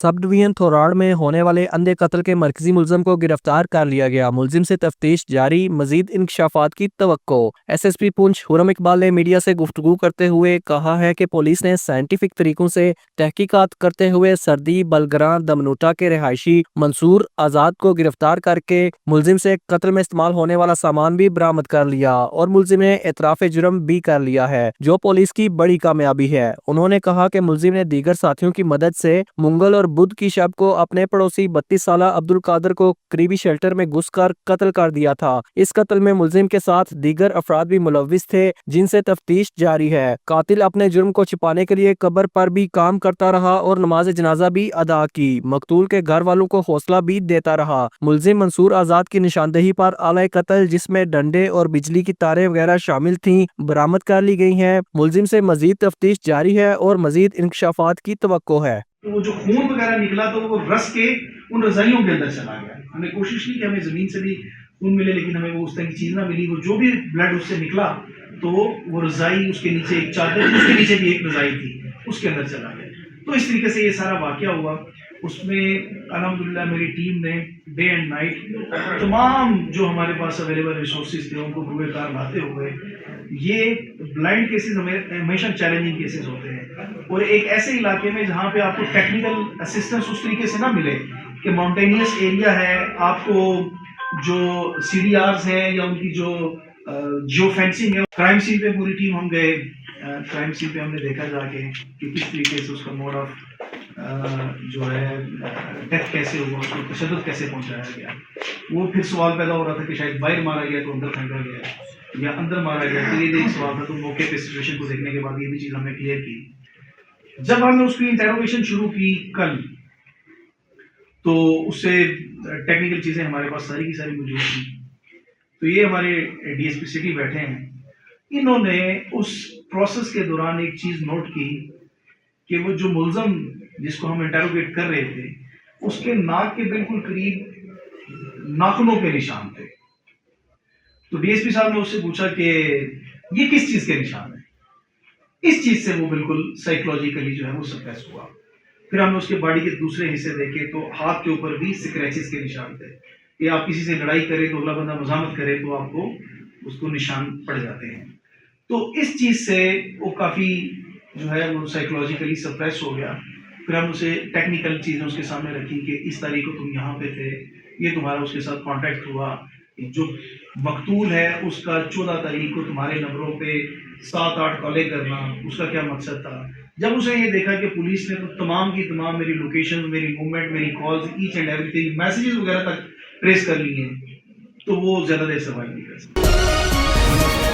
Sub division थोराड़ में होने वाले अंधे कत्ल के मरकजी मुलजिम को गिरफ्तार कर लिया गया। मुलजिम से तफ्तीश जारी, मजीद इंकशाफात की तवक्को। SSP पुंछ हुरम इकबाल ने मीडिया से गुफ्तगू करते हुए कहा है कि पुलिस ने साइंटिफिक तरीकों से तहकीकात करते हुए सर्दी बलगरां दमनूटा के रिहायशी मंसूर आजाद को गिरफ्तार करके मुलजिम से कत्ल में इस्तेमाल होने वाला सामान भी बरामद कर लिया और मुलजिम ने एतराफ जुर्म भी कर लिया है, जो पुलिस की बड़ी कामयाबी है। उन्होंने कहा कि मुलजिम ने दीगर साथियों की मदद से मंगल और बुध की शब को अपने पड़ोसी 32 साल अब्दुल कादर को करीबी शेल्टर में घुसकर कत्ल कर दिया था। इस कत्ल में मुलजिम के साथ दीगर अफराद भी मुलविस थे, जिनसे तफ्तीश जारी है। कातिल अपने जुर्म को छिपाने के लिए कब्र पर भी काम करता रहा और नमाज जनाजा भी अदा की। मकतूल के घर वालों को हौसला भी देता रहा। मुलजिम मंसूर आजाद की निशानदेही पर आला कत्ल, जिसमें डंडे और बिजली की तारें वगैरह शामिल थीं, बरामद कर ली गई हैं। मुलजिम से मजीद तफ्तीश जारी है और मजीद इंकशाफात की तवक्को है। तो वो जो खून वगैरह निकला तो वो रस के उन रजाइयों के अंदर चला गया। हमने कोशिश की कि हमें जमीन से भी खून मिले, लेकिन हमें वो उस तरह की चीज ना मिली। वो जो भी ब्लड उससे निकला तो वो रजाई, उसके नीचे एक चादर, उसके नीचे भी एक रजाई थी, उसके अंदर चला गया। तो इस तरीके से ये सारा वाकया हुआ। उसमें अल्हम्दुलिल्लाह मेरी टीम ने डे एंड नाइट तमाम जो हमारे पास अवेलेबल रिसोर्सेज थे उनको पूरे कार लाते हुए, ये ब्लाइंड केसेस हमेशा चैलेंजिंग केसेस होते हैं, और एक ऐसे इलाके में जहाँ पे आपको टेक्निकल असिस्टेंस उस तरीके से ना मिले कि माउंटेनियस एरिया है, आपको जो CDRs हैं या उनकी जो जियो फेंसिंग है। क्राइम सीन पे पूरी टीम हम गए। क्राइम सीन पे हमने देखा जाके कि किस तरीके से उसका मोड ऑफ जो है डेथ कैसे हुआ, उसको तशद्दुद कैसे पहुंचाया गया। वो फिर सवाल पैदा हो रहा था कि शायद बाहर मारा गया तो अंदर फेंका गया या अंदर मारा गया, तो ये एक सवाल था। तो मौके पे सिचुएशन को देखने के बाद ये भी चीज़ हमने क्लियर की। जब हमने उसकी इंटेरोगेशन शुरू की कल, तो उससे टेक्निकल चीज़ें हमारे पास सारी की सारी मौजूद थी। तो ये हमारे DSP सिटी बैठे हैं, इन्होंने उस प्रोसेस के दौरान एक चीज़ नोट की कि वो जो मुलजम जिसको हम इंटेरोगेट कर रहे थे, उसके नाक के बिल्कुल करीब नाखूनों के निशान थे। तो DSP साहब ने उससे पूछा कि ये किस चीज़ के निशान है। इस चीज़ से वो बिल्कुल साइकोलॉजिकली जो है वो सप्रेस हुआ। फिर हमने उसके बॉडी के दूसरे हिस्से देखे तो हाथ के ऊपर भी स्क्रैचेस के निशान थे। ये आप किसी से लड़ाई करें तो अगला बंदा मजामत करे तो आपको उसको निशान पड़ जाते हैं। तो इस चीज़ से वो काफ़ी जो है वो साइकोलॉजिकली सप्रेस हो गया। फिर हम उसे टेक्निकल चीज़ें उसके सामने रखी कि इस तारीख को तुम यहाँ पे थे, ये तुम्हारा उसके साथ कांटेक्ट हुआ, जो मकतूल है उसका 14 तारीख को तुम्हारे नंबरों पे 7-8 कॉलें करना, उसका क्या मकसद था। जब उसने ये देखा कि पुलिस ने तो तमाम की तमाम मेरी लोकेशन, मेरी मूवमेंट, मेरी calls, each and everything, messages वगैरह तक ट्रेस कर लिए, तो वो ज़्यादा देर सर्वाइव नहीं कर सकता।